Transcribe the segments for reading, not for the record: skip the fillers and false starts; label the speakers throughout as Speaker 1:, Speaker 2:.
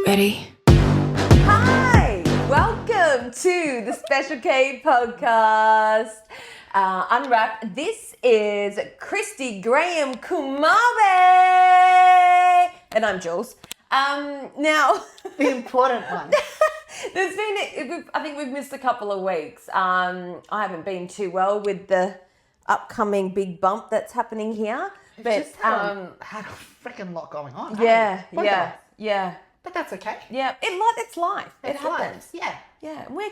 Speaker 1: Ready?
Speaker 2: Hi! Welcome to the Special K Podcast Unwrapped. This is Kristy Graham Kumabe, and I'm Juelz. Now,
Speaker 3: The important one.
Speaker 2: I think we've missed a couple of weeks. I haven't been too well with the upcoming big bump that's happening here.
Speaker 3: But had a freaking lot going on.
Speaker 2: Yeah.
Speaker 3: But that's okay.
Speaker 2: Yeah, it's life.
Speaker 3: It's
Speaker 2: it happens.
Speaker 3: life. Yeah.
Speaker 2: Yeah, we're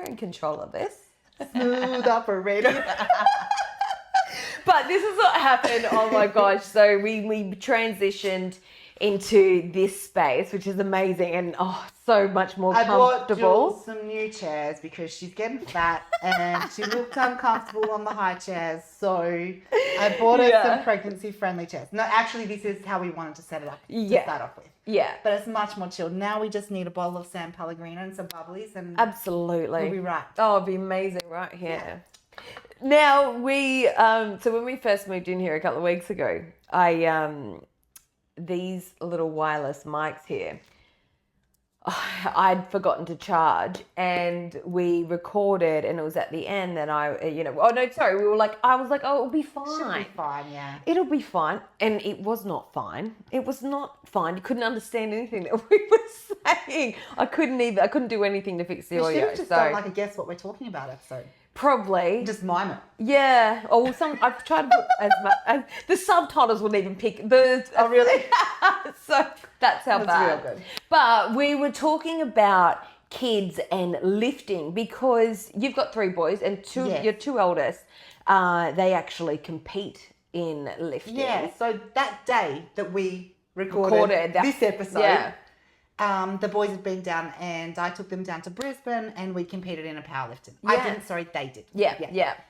Speaker 2: in control of this.
Speaker 3: Smooth operator.
Speaker 2: But this is what happened. Oh my gosh. So we transitioned into this space, which is amazing and so much more comfortable.
Speaker 3: I bought Jules some new chairs because she's getting fat and she looked uncomfortable on the high chairs. So I bought her some pregnancy friendly chairs. No, actually this is how we wanted to set it up to start off with.
Speaker 2: Yeah.
Speaker 3: But it's much more chilled. Now we just need a bottle of San Pellegrino and some bubblies and
Speaker 2: Absolutely.
Speaker 3: we'll be right.
Speaker 2: Oh, it'd be amazing right here. Yeah. Now so when we first moved in here a couple of weeks ago, these little wireless mics here, I'd forgotten to charge, and we recorded, and it was at the end that I was like, it'll be fine.
Speaker 3: Should be fine, yeah.
Speaker 2: It'll be fine. And it was not fine. It was not fine. You couldn't understand anything that we were saying. I couldn't do anything to fix the
Speaker 3: You should
Speaker 2: audio.
Speaker 3: have just done like a guess what we're talking about episode.
Speaker 2: Probably.
Speaker 3: Just mime it.
Speaker 2: Yeah. Or I've tried to put as much, the subtitles wouldn't even pick the.
Speaker 3: Oh, really?
Speaker 2: So that's how bad.
Speaker 3: Real good.
Speaker 2: But we were talking about kids and lifting because you've got 3 boys and your 2 eldest, they actually compete in lifting.
Speaker 3: Yeah. So that day that we recorded this episode, the boys had been down and I took them down to Brisbane and we competed in a powerlifting.
Speaker 2: Yeah.
Speaker 3: They did.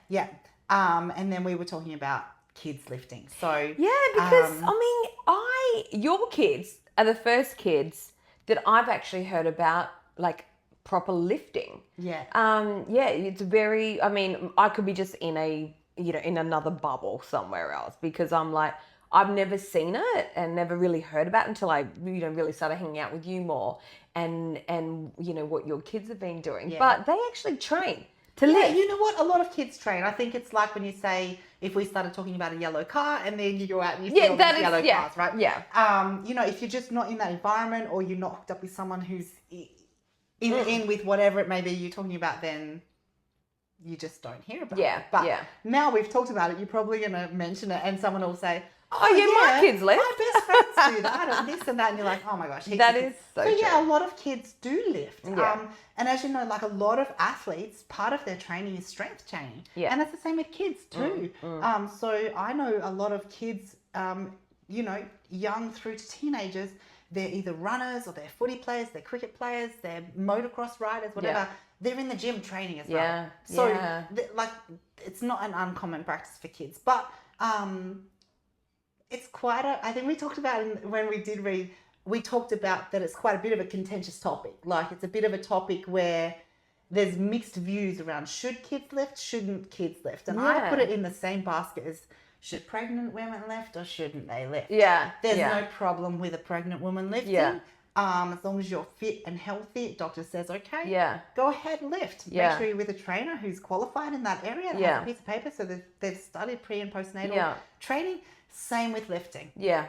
Speaker 2: Yeah.
Speaker 3: And then we were talking about kids lifting. So
Speaker 2: because your kids are the first kids that I've actually heard about like proper lifting.
Speaker 3: Yeah.
Speaker 2: It's very. I could be just in in another bubble somewhere else because I'm like, I've never seen it and never really heard about it until I really started hanging out with you more and what your kids have been doing.
Speaker 3: Yeah.
Speaker 2: But they actually train to lift.
Speaker 3: You know what? A lot of kids train. I think it's like when you say, if we started talking about a yellow car and then you go out and you see all these yellow cars, right?
Speaker 2: Yeah.
Speaker 3: If you're just not in that environment or you're not hooked up with someone who's in with whatever it may be you're talking about, then you just don't hear about it. But now we've talked about it, you're probably going to mention it and someone will say,
Speaker 2: my kids lift.
Speaker 3: My best friends do that and this and that. And you're like, oh my gosh.
Speaker 2: That is so true.
Speaker 3: Yeah, a lot of kids do lift.
Speaker 2: Yeah.
Speaker 3: And as you know, like a lot of athletes, part of their training is strength training. Yeah. And that's the same with kids too. So I know a lot of kids, young through to teenagers, they're either runners or they're footy players, they're cricket players, they're motocross riders, whatever. Yeah. They're in the gym training as well. So it's not an uncommon practice for kids. But it's quite I think we talked about when we did read, we talked about that it's quite a bit of a contentious topic. Like it's a bit of a topic where there's mixed views around should kids lift, shouldn't kids lift. And I put it in the same basket as should pregnant women lift or shouldn't they lift?
Speaker 2: Yeah.
Speaker 3: There's no problem with a pregnant woman lifting. Yeah. As long as you're fit and healthy, doctor says, okay, go ahead and lift.
Speaker 2: Yeah.
Speaker 3: Make sure you're with a trainer who's qualified in that area and has a piece of paper so they've studied pre and postnatal training. Same with lifting. Yeah.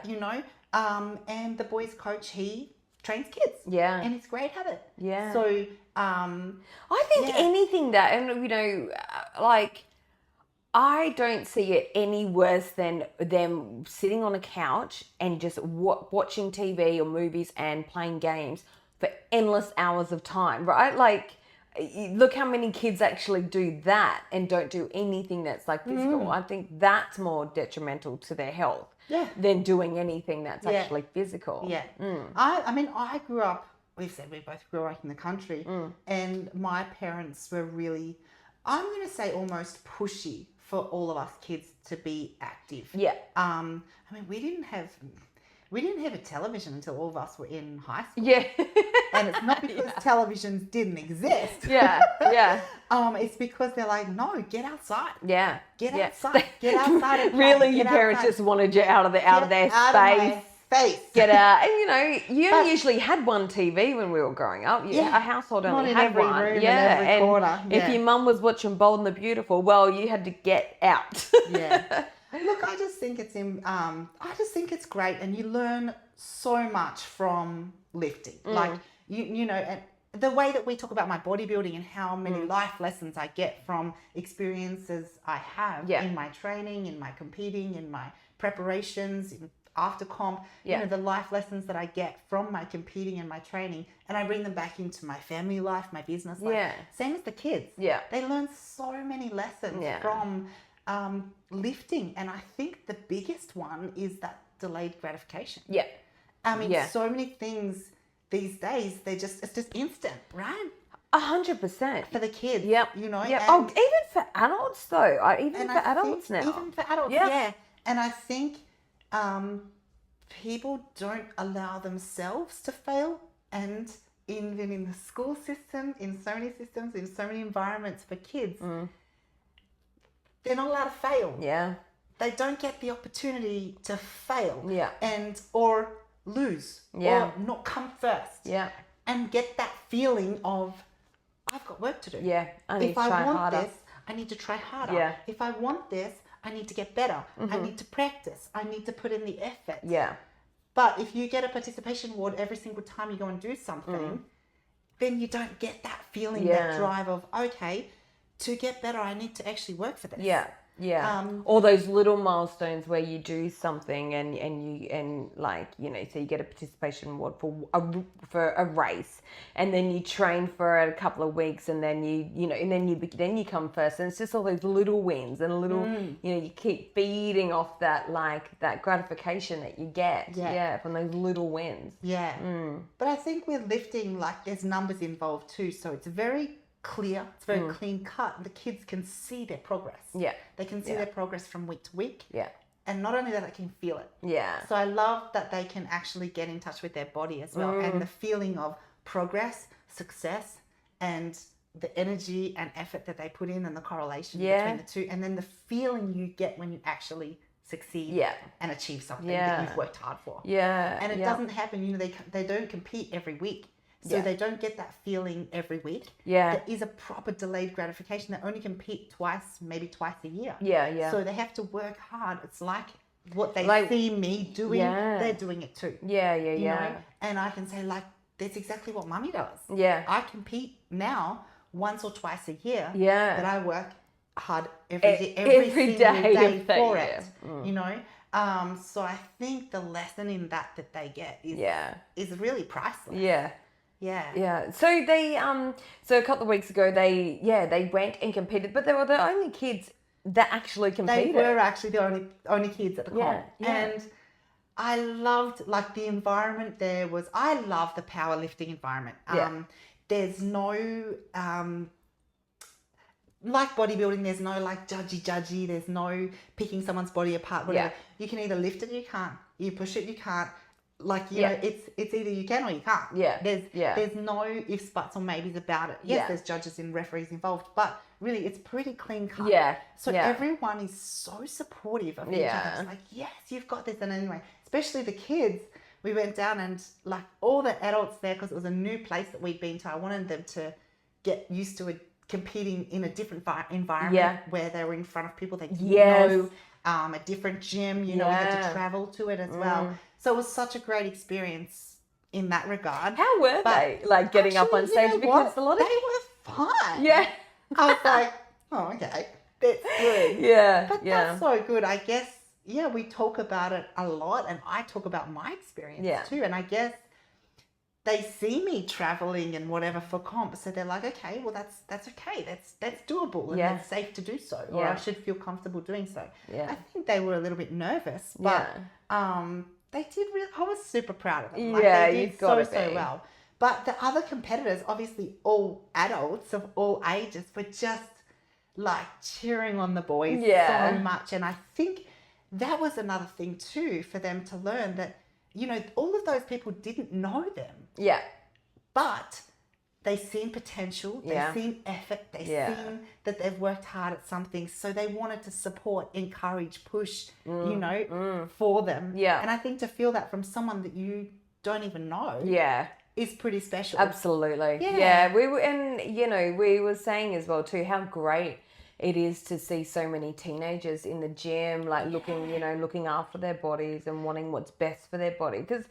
Speaker 3: And the boys coach, he trains kids. Yeah. And he's great at it. Yeah. So
Speaker 2: I think anything that, and I don't see it any worse than them sitting on a couch and just watching TV or movies and playing games for endless hours of time, right? Like, look how many kids actually do that and don't do anything that's like physical. I think that's more detrimental to their health than doing anything that's actually physical.
Speaker 3: Yeah. I grew up, we've said we both grew up in the country and my parents were really, I'm going to say almost pushy for all of us kids to be active. Yeah. We didn't have a television until all of us were in high school. Yeah. And it's not because televisions didn't exist.
Speaker 2: Yeah.
Speaker 3: It's because they're like, no, get outside.
Speaker 2: Yeah.
Speaker 3: Get outside. Get outside. And
Speaker 2: really, your parents just wanted you out of their space.
Speaker 3: face.
Speaker 2: Get out. And, you only usually had one TV when we were growing up.
Speaker 3: Yeah.
Speaker 2: A household
Speaker 3: Not
Speaker 2: only
Speaker 3: in
Speaker 2: had
Speaker 3: every
Speaker 2: one.
Speaker 3: room, in
Speaker 2: yeah.
Speaker 3: every
Speaker 2: And
Speaker 3: corner.
Speaker 2: if your mum was watching Bold and the Beautiful, well, you had to get out.
Speaker 3: Yeah. Look, I just think it's great, and you learn so much from lifting. Like, and the way that we talk about my bodybuilding and how many life lessons I get from experiences I have in my training, in my competing, in my preparations, after comp, the life lessons that I get from my competing and my training, and I bring them back into my family life, my business life.
Speaker 2: Yeah.
Speaker 3: Same as the kids.
Speaker 2: Yeah.
Speaker 3: They learn so many lessons from lifting, and I think the biggest one is that delayed gratification.
Speaker 2: Yeah.
Speaker 3: I mean, so many things these days, it's just instant, right?
Speaker 2: 100%.
Speaker 3: For the kids,
Speaker 2: Yeah.
Speaker 3: And,
Speaker 2: even for adults though. Even for adults
Speaker 3: now. Yeah. And I think people don't allow themselves to fail, and even in the school system, in so many systems, in so many environments for kids, they're not allowed to fail.
Speaker 2: Yeah.
Speaker 3: They don't get the opportunity to fail.
Speaker 2: Yeah.
Speaker 3: Or lose.
Speaker 2: Yeah.
Speaker 3: Or not come first.
Speaker 2: Yeah.
Speaker 3: And get that feeling of, I've got work to do.
Speaker 2: Yeah. I need to try harder.
Speaker 3: If I want this, I need to try harder.
Speaker 2: Yeah.
Speaker 3: If I want this, I need to get better. I need to practice. I need to put in the effort.
Speaker 2: Yeah.
Speaker 3: But if you get a participation award every single time you go and do something, then you don't get that feeling, that drive of, okay, to get better, I need to actually work for this.
Speaker 2: Yeah. Yeah. All those little milestones where you do something and so you get a participation award for a race, and then you train for it a couple of weeks, and then you come first, and it's just all those little wins and you keep feeding off that gratification that you get from those little wins.
Speaker 3: Yeah. But I think with lifting, there's numbers involved too, so it's very clear, it's very clean cut. The kids can see their progress.
Speaker 2: Yeah.
Speaker 3: They can see their progress from week to week.
Speaker 2: Yeah.
Speaker 3: And not only that, they can feel it.
Speaker 2: Yeah.
Speaker 3: So I love that they can actually get in touch with their body as well, and the feeling of progress, success, and the energy and effort that they put in, and the correlation between the two, and then the feeling you get when you actually succeed and achieve something that you've worked hard for.
Speaker 2: Yeah.
Speaker 3: And it doesn't happen, they don't compete every week. So they don't get that feeling every week.
Speaker 2: Yeah.
Speaker 3: There is a proper delayed gratification. They only compete maybe twice a year.
Speaker 2: Yeah, yeah.
Speaker 3: So they have to work hard. It's like what they see me doing, they're doing it too.
Speaker 2: Yeah,
Speaker 3: you know? And I can say, that's exactly what Mummy does.
Speaker 2: Yeah.
Speaker 3: I compete now once or twice a year.
Speaker 2: Yeah.
Speaker 3: But I work hard every single day for it. So I think the lesson in that they get is really priceless.
Speaker 2: Yeah.
Speaker 3: Yeah.
Speaker 2: Yeah. So they so a couple of weeks ago they went and competed, but they were the only kids that actually competed.
Speaker 3: They were actually the only kids at the comp.
Speaker 2: Yeah.
Speaker 3: And I loved the environment there I love the powerlifting environment. There's no like bodybuilding, there's no judgy, there's no picking someone's body apart, whatever.
Speaker 2: Yeah.
Speaker 3: You can either lift it or you can't. You push it, you can't. It's either you can or you can't.
Speaker 2: Yeah.
Speaker 3: There's no ifs, buts, or maybes about it. Yes, there's judges and referees involved, but really it's pretty clean cut.
Speaker 2: Yeah.
Speaker 3: So everyone is so supportive of each other. It's yes, you've got this. And anyway, especially the kids, we went down and all the adults there, because it was a new place that we'd been to. I wanted them to get used to competing in a different environment where they were in front of people they didn't know. A different gym, we had to travel to it as well. So it was such a great experience in that regard.
Speaker 2: How were they getting up on stage? Because a lot of
Speaker 3: they were fun.
Speaker 2: Yeah.
Speaker 3: I was like, oh, okay, that's good.
Speaker 2: Yeah.
Speaker 3: But that's so good. I guess, we talk about it a lot, and I talk about my experience too. And I guess they see me traveling and whatever for comp, so they're like, okay, well that's okay, that's doable, and that's safe to do so, or I should feel comfortable doing so. I think they were a little bit nervous, but they did I was super proud of them. They did so well. But the other competitors, obviously all adults of all ages, were just cheering on the boys so much. And I think that was another thing too for them to learn, that all of those people didn't know them.
Speaker 2: Yeah.
Speaker 3: But they've seen potential, they've seen effort, they've seen that they've worked hard at something, so they wanted to support, encourage, push, for them. Yeah. And I think to feel that from someone that you don't even know is pretty special.
Speaker 2: Absolutely. Yeah. We were, and, we were saying as well too, how great it is to see so many teenagers in the gym, like looking after their bodies and wanting what's best for their body. Because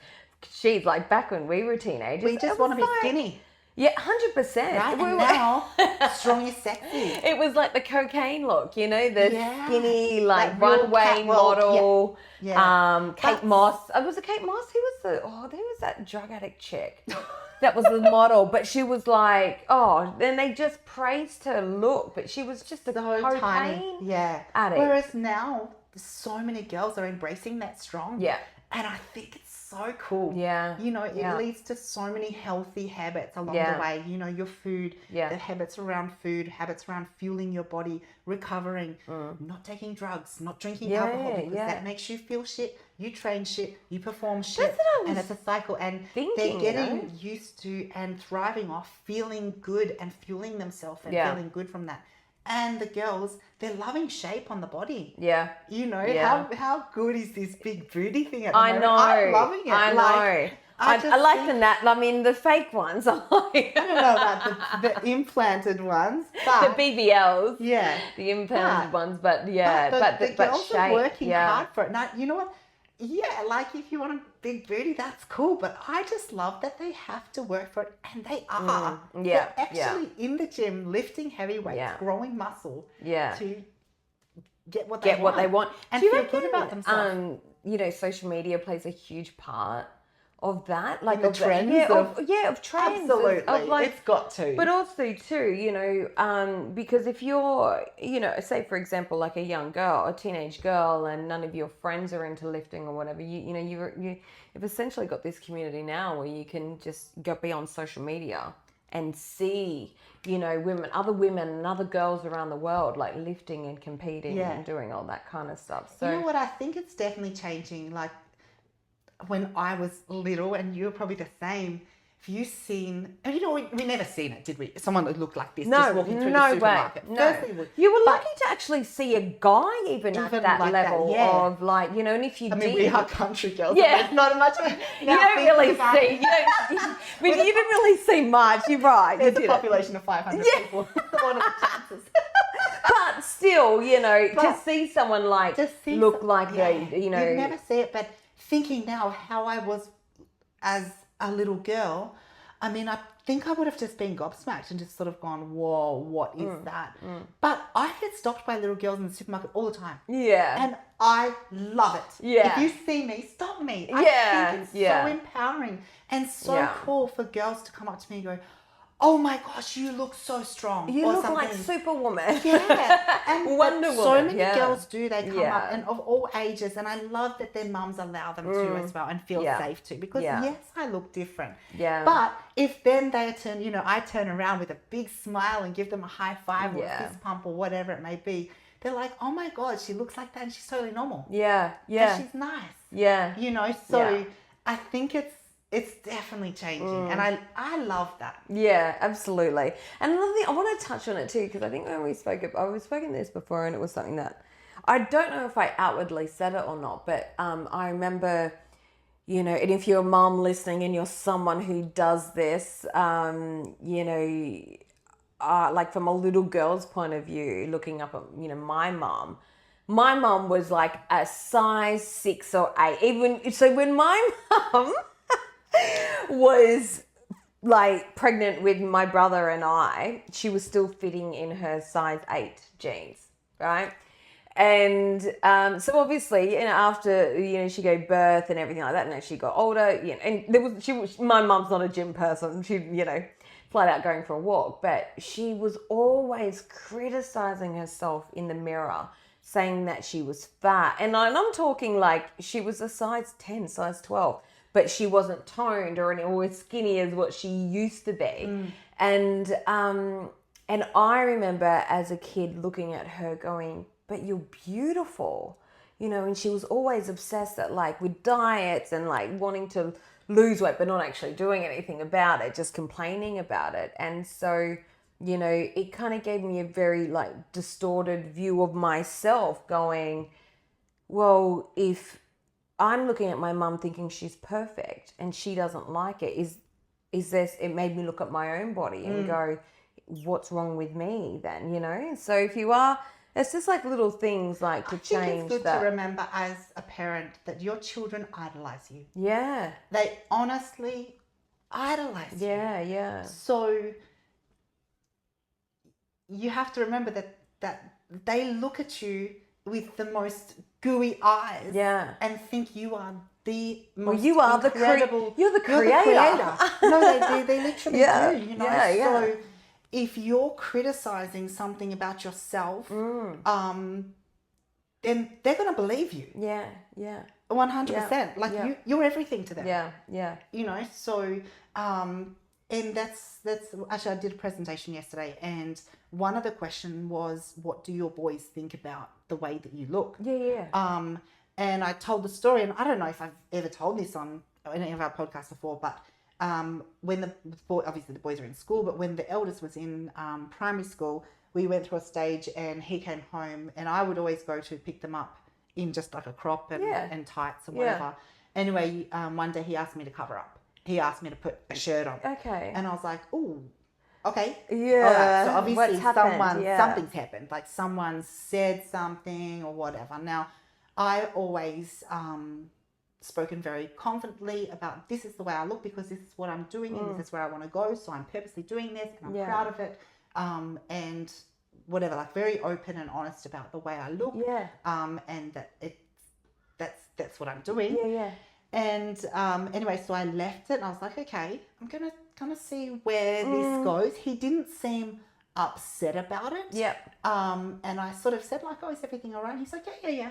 Speaker 2: she's like, back when we were teenagers,
Speaker 3: we just want to be skinny.
Speaker 2: Yeah, 100%.
Speaker 3: Right, and now, strong is sexy.
Speaker 2: It was like the cocaine look, the skinny, like runway model. Yeah. Kate Moss. Was it Kate Moss? There was that drug addict chick. That was the model, but she was like, then they just praised her look, but she was just a cocaine tiny. Addict.
Speaker 3: Whereas now, so many girls are embracing that strong. Yeah. And I think it's so cool. Yeah. It leads to so many healthy habits along the way. Your food, the habits around food, habits around fueling your body, recovering, not taking drugs, not drinking alcohol, because that makes you feel shit. You train shit, you perform shit.
Speaker 2: That's what I was
Speaker 3: and it's a cycle. And they're getting used to and thriving off feeling good and fueling themselves and feeling good from that. And the girls, they're loving shape on the body. Yeah. How good is this big booty thing at the moment? I'm loving it.
Speaker 2: I know. I like the fake ones. I
Speaker 3: don't know about the implanted ones. But
Speaker 2: the BBLs. Yeah. The implanted ones, but
Speaker 3: the girls
Speaker 2: shape.
Speaker 3: Are working hard for it. Now, you know what? Yeah, like if you want a big booty, that's cool. But I just love that they have to work for it, and they are. They're actually in the gym, lifting heavy weights, growing muscle. To get what they want. And feel good about themselves.
Speaker 2: Social media plays a huge part of that,
Speaker 3: like the trends
Speaker 2: of trends.
Speaker 3: Absolutely, it's got to.
Speaker 2: But also too, because if you're, say for example, like a young girl, a teenage girl, and none of your friends are into lifting or whatever, you've essentially got this community now where you can just be on social media and see, other women and other girls around the world like lifting and competing and doing all that kind of stuff. So
Speaker 3: you know what, I think it's definitely changing. Like, when I was little, and you were probably the same, have you seen, and we never seen it, did we? Someone that looked like this, just walking through the supermarket.
Speaker 2: No. You were lucky to actually see a guy even at that like level of like, and if you
Speaker 3: we are country girls. Yeah. There's not much.
Speaker 2: You don't really see. You didn't really see much. You're right.
Speaker 3: There's a population of 500 people. What are the chances?
Speaker 2: But still, to see someone like look like
Speaker 3: you never see it, but thinking now how I was as a little girl, I mean, I think I would have just been gobsmacked and just sort of gone, whoa, what is that? But I get stopped by little girls in the supermarket all the time. Yeah. And I love it. Yeah. If you see me, stop me. I think it's so empowering and so cool for girls to come up to me and go, oh my gosh, you look so strong.
Speaker 2: You look like Superwoman.
Speaker 3: Yeah. And
Speaker 2: Wonder Woman.
Speaker 3: So many girls do. They come up, and of all ages. And I love that their mums allow them to as well and feel safe to. Because yes, I look different. Yeah. But if then they turn, I turn around with a big smile and give them a high five or a fist pump or whatever it may be, they're like, oh my God, she looks like that and she's totally normal. Yeah. Yeah. And she's nice. Yeah. So I think it's definitely changing, and I love that.
Speaker 2: Yeah, absolutely. And another thing, I want to touch on it too, because I think when we spoke, I've spoken this before, and it was something that I don't know if I outwardly said it or not, but I remember, and if you're a mom listening and you're someone who does this, like from a little girl's point of view, looking up at, my mom. My mom was like a size 6 or 8. So when my mom was like pregnant with my brother and I, she was still fitting in her size 8 jeans, right? And so obviously, after she gave birth and everything like that, and as she got older, and my mum's not a gym person. She flat out going for a walk, but she was always criticizing herself in the mirror, saying that she was fat, and I'm talking like she was a size 10, size 12. But she wasn't toned or as skinny as what she used to be. And I remember as a kid looking at her going, but you're beautiful. and she was always obsessed that like with diets and like wanting to lose weight, but not actually doing anything about it, just complaining about it. And so, it kind of gave me a very like distorted view of myself, going, well, if I'm looking at my mum thinking she's perfect and she doesn't like it, is this, it made me look at my own body and go, what's wrong with me then, So if you are, it's just like little things like to change that.
Speaker 3: I think it's good to remember as a parent that your children idolize you.
Speaker 2: Yeah.
Speaker 3: They honestly idolize you.
Speaker 2: Yeah, yeah.
Speaker 3: So you have to remember that they look at you with the most gooey eyes, and think you are the most
Speaker 2: you are
Speaker 3: incredible.
Speaker 2: You're the creator.
Speaker 3: No, they literally do.
Speaker 2: So
Speaker 3: if you're criticizing something about yourself, then they're gonna believe you.
Speaker 2: Yeah, yeah.
Speaker 3: 100%. Like you're everything to them.
Speaker 2: Yeah, yeah.
Speaker 3: So and that's actually, I did a presentation yesterday, and one of the questions was, what do your boys think about the way that you look?
Speaker 2: Yeah.
Speaker 3: And I told the story, and I don't know if I've ever told this on any of our podcasts before, but when the boy, obviously the boys are in school, but when the eldest was in primary school, we went through a stage, and he came home, and I would always go to pick them up in just like a crop and tights and whatever. Anyway, one day he asked me to cover up. He asked me to put a shirt on.
Speaker 2: Okay.
Speaker 3: And I was like, ooh, okay.
Speaker 2: Yeah.
Speaker 3: All right. So obviously something's happened. Like someone said something or whatever. Now, I always spoken very confidently about, this is the way I look because this is what I'm doing and this is where I want to go. So I'm purposely doing this and I'm proud of it. And whatever, like very open and honest about the way I look.
Speaker 2: Yeah.
Speaker 3: And that that's what I'm doing.
Speaker 2: Yeah, yeah.
Speaker 3: And anyway, so I left it and I was like, okay, I'm gonna kind of see where this goes. He didn't seem upset about it.
Speaker 2: Yep.
Speaker 3: And I sort of said like, oh, is everything all right? He's like, yeah.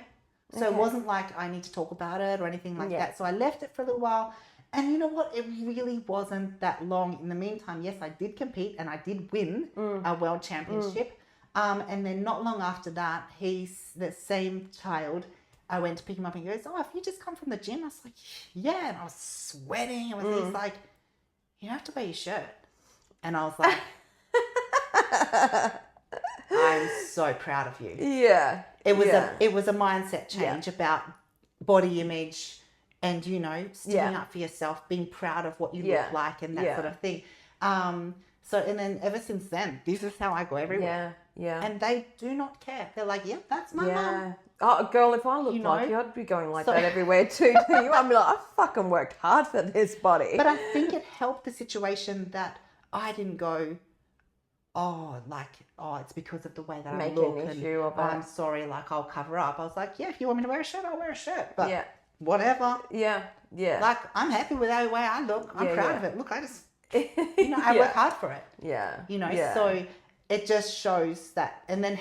Speaker 3: So it wasn't like I need to talk about it or anything like that. So I left it for a little while. And you know what? It really wasn't that long. In the meantime, yes, I did compete and I did win a world championship. And then not long after that, the same child, I went to pick him up and he goes, oh, have you just come from the gym? I was like, yeah. And I was sweating. He's like, you have to wear your shirt. And I was like, I'm so proud of you.
Speaker 2: Yeah.
Speaker 3: It was a mindset change about body image and, sticking up for yourself, being proud of what you look like and that sort of thing. So, and then ever since then, this is how I go everywhere.
Speaker 2: Yeah.
Speaker 3: And they do not care. They're like, yeah, that's my mum.
Speaker 2: Oh, girl, if I looked like you, I'd be going like that everywhere too. I'd be like, I fucking worked hard for this body.
Speaker 3: But I think it helped the situation that I didn't go, it's because of the way that I look.
Speaker 2: An issue of
Speaker 3: I'm sorry, like I'll cover up. I was like, yeah, if you want me to wear a shirt, I'll wear a shirt. But whatever.
Speaker 2: Yeah.
Speaker 3: Like I'm happy with the way I look. I'm proud of it. Look, I just, I work hard for it.
Speaker 2: Yeah.
Speaker 3: So it just shows that. And then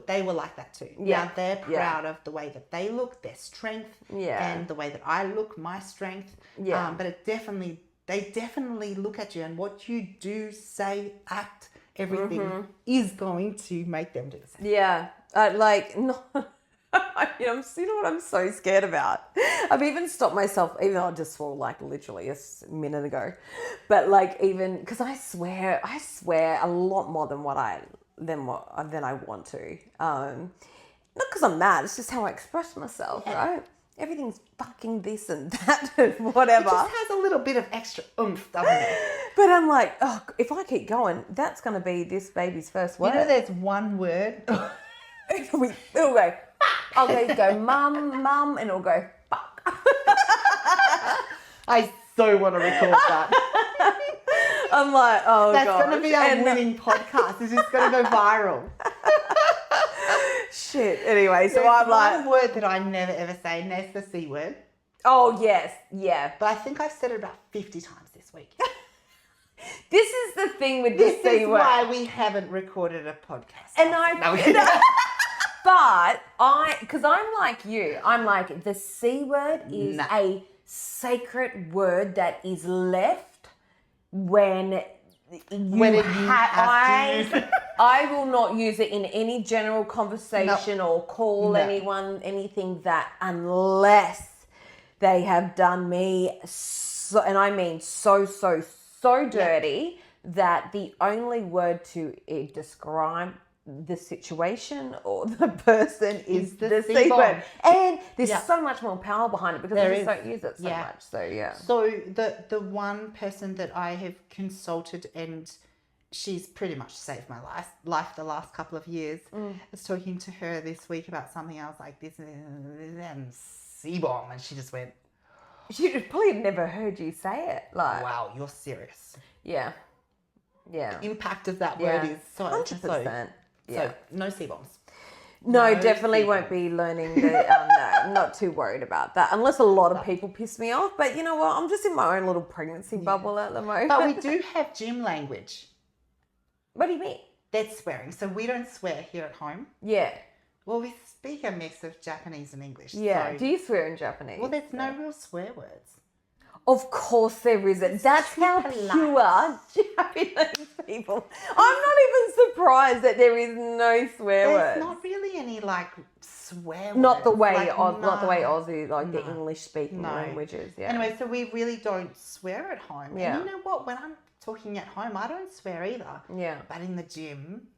Speaker 3: they were like that too.
Speaker 2: Yeah.
Speaker 3: Now they're proud of the way that they look, their strength, and the way that I look, my strength.
Speaker 2: Yeah.
Speaker 3: But they definitely look at you, and what you do, say, act, everything is going to make them do the same.
Speaker 2: Yeah. You know what I'm so scared about? I've even stopped myself, even though I just swore like literally a minute ago. But like even, because I swear a lot more than I want to. Not because I'm mad, it's just how I express myself, right? Everything's fucking this and that and whatever.
Speaker 3: It just has a little bit of extra oomph, doesn't it?
Speaker 2: But I'm like, if I keep going, that's going to be this baby's first word.
Speaker 3: There's one word.
Speaker 2: It'll go, I'll go mum, and it'll go, fuck.
Speaker 3: I so want to record that.
Speaker 2: I'm like, oh,
Speaker 3: that's going to be our winning podcast. It's just going to go viral.
Speaker 2: Shit. Anyway, so
Speaker 3: there's
Speaker 2: I'm like,
Speaker 3: one word that I never ever say, and that's the C word.
Speaker 2: Oh, yes. Yeah.
Speaker 3: But I think I've said it about 50 times this week.
Speaker 2: This is the thing with the C word.
Speaker 3: This is why we haven't recorded a podcast.
Speaker 2: And because I'm like you, I'm like, the C word is a sacred word that is left when I will not use it in any general conversation or call anyone anything that unless they have done me so, and I mean so dirty that the only word to describe the situation or the person is the C word. And there's so much more power behind it because they just don't use it so much. So
Speaker 3: the one person that I have consulted, and she's pretty much saved my life the last couple of years. I was talking to her this week about something. I was like, this is C-bomb, and she just went.
Speaker 2: She probably never heard you say it. Like,
Speaker 3: wow, you're serious.
Speaker 2: Yeah.
Speaker 3: The impact of that word is so
Speaker 2: 100%.
Speaker 3: So no C-bombs.
Speaker 2: No, definitely won't be learning the, no, I'm not too worried about that unless a lot of people piss me off. But you know what? I'm just in my own little pregnancy bubble at the moment.
Speaker 3: But we do have gym language.
Speaker 2: What do you mean?
Speaker 3: That's swearing. So we don't swear here at home.
Speaker 2: Yeah.
Speaker 3: Well, we speak a mix of Japanese and English.
Speaker 2: Yeah.
Speaker 3: So,
Speaker 2: do you swear in Japanese?
Speaker 3: Well, there's no real swear words.
Speaker 2: Of course there isn't. That's how pure Japanese people. I'm not even surprised that there is no swear words.
Speaker 3: There's not really any like swear words.
Speaker 2: Not the way Aussie, like the English speaking languages. Yeah.
Speaker 3: Anyway, so we really don't swear at home.
Speaker 2: Yeah.
Speaker 3: And you know what? When I'm talking at home, I don't swear either.
Speaker 2: Yeah.
Speaker 3: But in the gym,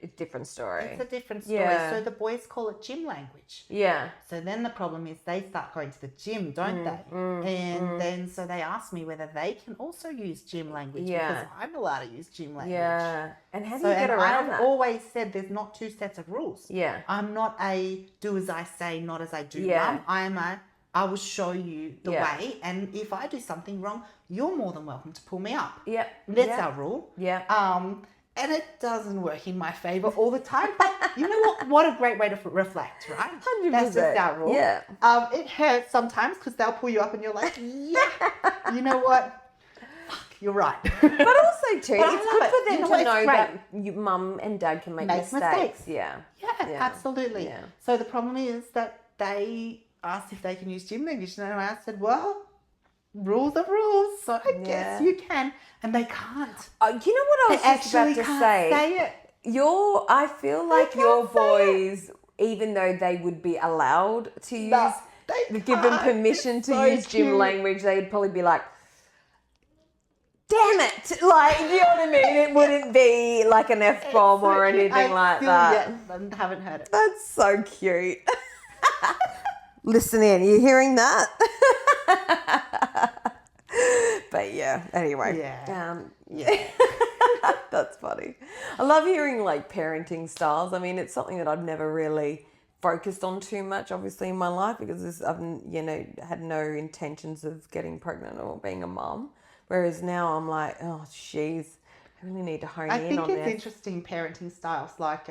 Speaker 2: it's a different story.
Speaker 3: It's a different story.
Speaker 2: Yeah.
Speaker 3: So the boys call it gym language.
Speaker 2: Yeah.
Speaker 3: So then the problem is they start going to the gym, don't they? And then so they ask me whether they can also use gym language because I'm allowed to use gym language.
Speaker 2: Yeah. And how do you get around that?
Speaker 3: I've always said there's not two sets of rules.
Speaker 2: Yeah.
Speaker 3: I'm not a do as I say, not as I do.
Speaker 2: Yeah.
Speaker 3: I will show you the way, and if I do something wrong, you're more than welcome to pull me up.
Speaker 2: Yeah.
Speaker 3: That's our rule.
Speaker 2: Yeah.
Speaker 3: And it doesn't work in my favor all the time, but you know what? What a great way to reflect, right?
Speaker 2: 100%.
Speaker 3: That's just our rule.
Speaker 2: Yeah.
Speaker 3: It hurts sometimes because they'll pull you up and you're like, yeah, you know what? Fuck, you're right.
Speaker 2: But also too, it's good for them to know
Speaker 3: that
Speaker 2: mum and dad can make mistakes. Yeah.
Speaker 3: Yeah, absolutely. Yeah. So the problem is that they asked if they can use gym language, and I said, well, rules are rules, so I guess you can, and they can't.
Speaker 2: You know what I was just about to say? I feel like your boys, even though they would be allowed to use, give them permission to use gym language, they'd probably be like, damn it! Like, you know what I mean? It wouldn't be like an F-bomb or anything like that.
Speaker 3: I haven't heard it.
Speaker 2: That's so cute. Listen in, you hearing that? But yeah, anyway.
Speaker 3: Yeah.
Speaker 2: That's funny. I love hearing like parenting styles. I mean, it's something that I've never really focused on too much, obviously, in my life because I've, had no intentions of getting pregnant or being a mum. Whereas now I'm like, oh, jeez, I really need to hone in on this.
Speaker 3: I think it's interesting parenting styles. Like,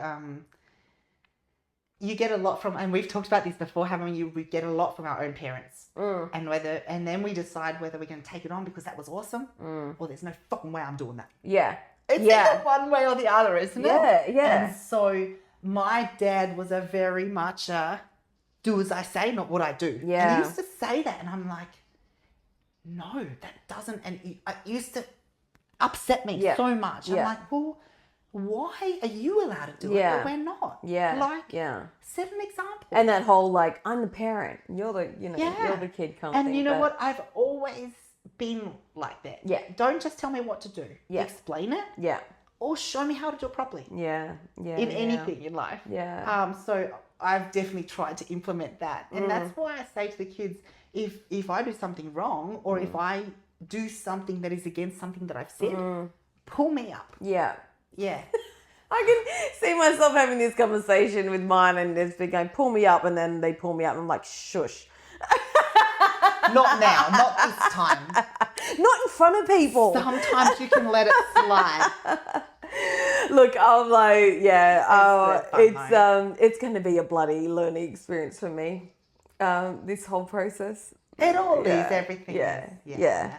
Speaker 3: you get a lot from, and we've talked about this before, haven't we? We get a lot from our own parents, and then we decide whether we're going to take it on because that was awesome, or there's no fucking way I'm doing that.
Speaker 2: Yeah,
Speaker 3: it's either one way or the other, isn't it?
Speaker 2: Yeah.
Speaker 3: And so my dad was a very much do as I say, not what I do.
Speaker 2: Yeah,
Speaker 3: and he used to say that, and I'm like, no, that doesn't. And it used to upset me so much. I'm like, well, why are you allowed to do it, but we're not? Set an example.
Speaker 2: And that whole like, I'm the parent, you're the, you're the kid kind of thing.
Speaker 3: And you know what? I've always been like that.
Speaker 2: Yeah.
Speaker 3: Don't just tell me what to do.
Speaker 2: Yeah.
Speaker 3: Explain it.
Speaker 2: Yeah.
Speaker 3: Or show me how to do it properly.
Speaker 2: Yeah.
Speaker 3: In anything in life.
Speaker 2: Yeah.
Speaker 3: So I've definitely tried to implement that, and that's why I say to the kids, if I do something wrong, or if I do something that is against something that I've said, pull me up.
Speaker 2: Yeah.
Speaker 3: Yeah.
Speaker 2: I can see myself having this conversation with mine and it's been going, pull me up, and then they pull me up and I'm like, shush.
Speaker 3: Not now, not this time.
Speaker 2: Not in front of people.
Speaker 3: Sometimes you can let it slide.
Speaker 2: Look, I'm like, it's going to be a bloody learning experience for me, this whole process.
Speaker 3: It all is, everything
Speaker 2: is.
Speaker 3: Yeah.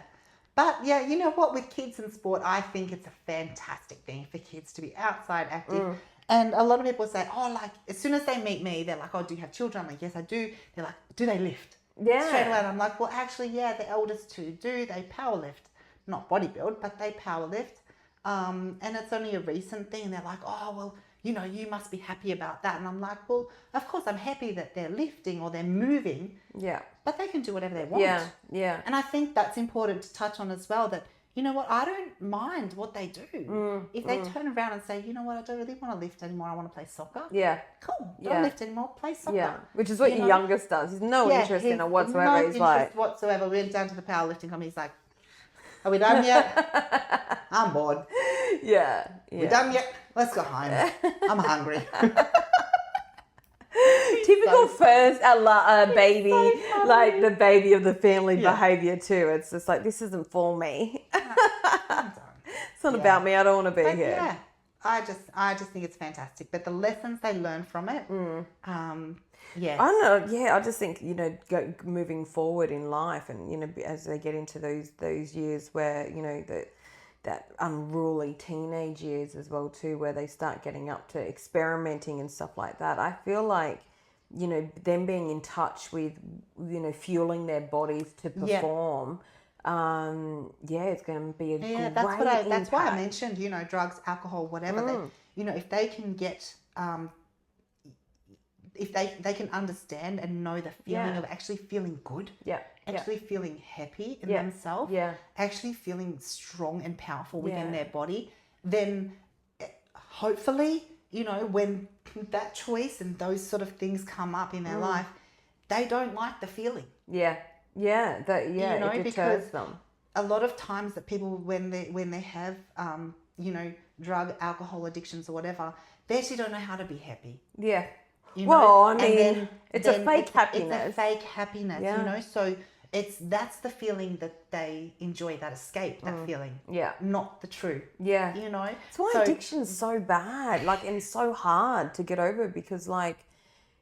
Speaker 3: But yeah, you know what, with kids in sport, I think it's a fantastic thing for kids to be outside active. And a lot of people say, oh, like, as soon as they meet me, they're like, oh, do you have children? I'm like, yes, I do. They're like, do they lift?
Speaker 2: Yeah.
Speaker 3: Straight away, and I'm like, well, actually, the eldest two do. They power lift. Not bodybuild, but they power lift. and it's only a recent thing. They're like, oh, well, you know, you must be happy about that. And I'm like, well, of course I'm happy that they're lifting or they're moving.
Speaker 2: Yeah.
Speaker 3: But they can do whatever they want.
Speaker 2: Yeah, yeah.
Speaker 3: And I think that's important to touch on as well, that, you know what, I don't mind what they do. If they turn around and say, you know what, I don't really want to lift anymore, I want to play soccer.
Speaker 2: Yeah.
Speaker 3: Cool. Don't lift anymore, play soccer.
Speaker 2: Yeah. Which is what your youngest does. He's no interest in it whatsoever.
Speaker 3: No
Speaker 2: he's like,
Speaker 3: whatsoever. We went down to the powerlifting company. He's like, are we done yet? I'm bored.
Speaker 2: Yeah.
Speaker 3: We done yet? Let's go home. I'm hungry.
Speaker 2: Typical first baby,
Speaker 3: so
Speaker 2: like the baby of the family behavior too. It's just like, this isn't for me. It's not about me. I don't want to be here.
Speaker 3: Yeah, I just think it's fantastic. But the lessons they learn from it, yeah.
Speaker 2: I don't know. Yeah, I just think, you know, moving forward in life, and you know, as they get into those years where, you know, that unruly teenage years as well too, where they start getting up to experimenting and stuff like that. I feel like, you know, them being in touch with, you know, fueling their bodies to perform. It's going to be a great
Speaker 3: that's why I mentioned, you know, drugs, alcohol, whatever. They, you know, if they can get, if they can understand and know the feeling of actually feeling good, actually feeling happy in themselves, actually feeling strong and powerful within their body, then hopefully, you know, when that choice and those sort of things come up in their life, they don't like the feeling.
Speaker 2: You know, it deters them.
Speaker 3: A lot of times that people, when they have, you know, drug, alcohol addictions or whatever, they actually don't know how to be happy.
Speaker 2: Yeah.
Speaker 3: You know?
Speaker 2: Well, I mean, it's a fake happiness.
Speaker 3: It's a fake happiness, you know, so that's the feeling that they enjoy, that escape, that feeling. Yeah. Not the true. Yeah. You know?
Speaker 2: That's why addiction's so bad, like, and so hard to get over, because, like,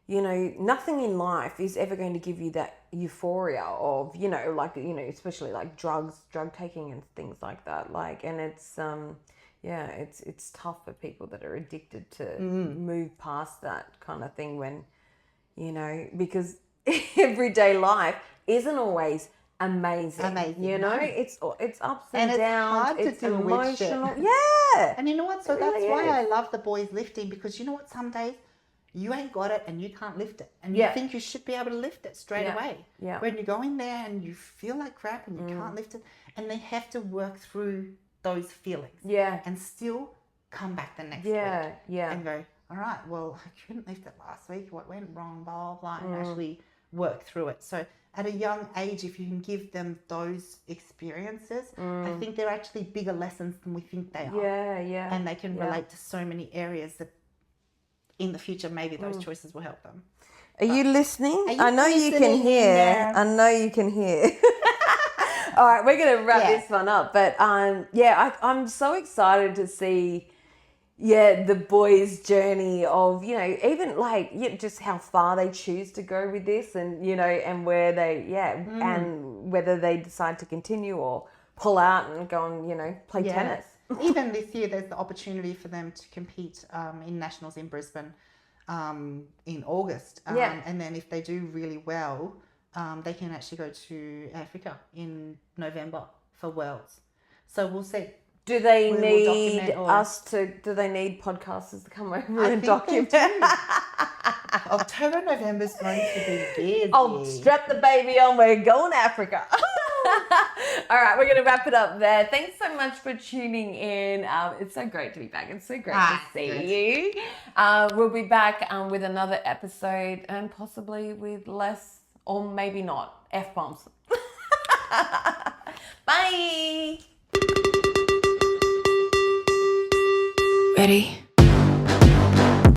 Speaker 2: you know, nothing in life is ever going to give you that euphoria of, you know, like, you know, especially like drug taking and things like that. Like, and it's, it's tough for people that are addicted to move past that kind of thing when, you know, because everyday life isn't always amazing. You know, it's ups and downs.
Speaker 3: It's hard to deal
Speaker 2: emotional.
Speaker 3: with shit.
Speaker 2: Yeah.
Speaker 3: And you know what? So that's why I love the boys lifting, because you know what? Some days you ain't got it and you can't lift it. And you think you should be able to lift it straight away. Yeah. When you go in there and you feel like crap and you can't lift it, and they have to work through those feelings. Yeah. And still come back the next week. Yeah. And go, all right, well, I couldn't lift it last week. What went wrong? Blah, blah, blah. And actually work through it. So at a young age, if you can give them those experiences, I think they're actually bigger lessons than we think they are. Yeah. And they can relate to so many areas that in the future, maybe those choices will help them.
Speaker 2: Are you listening? I know you can hear. I know you can hear. All right, we're going to wrap this one up. But I'm so excited to see, the boys' journey of, you know, even like just how far they choose to go with this, and, you know, and where they, and whether they decide to continue or pull out and go and, you know, play tennis.
Speaker 3: Even this year, there's the opportunity for them to compete in nationals in Brisbane in August. And then if they do really well, they can actually go to Africa in November for Worlds. So we'll see.
Speaker 2: Do they need do they need podcasters to come over and document?
Speaker 3: October, November is going to be busy.
Speaker 2: I'll strap the baby on. We're going to Africa. All right, we're going to wrap it up there. Thanks so much for tuning in. It's so great to be back. It's so great to see you. We'll be back with another episode, and possibly with less, or maybe not, F-bombs. Bye.
Speaker 1: Ready?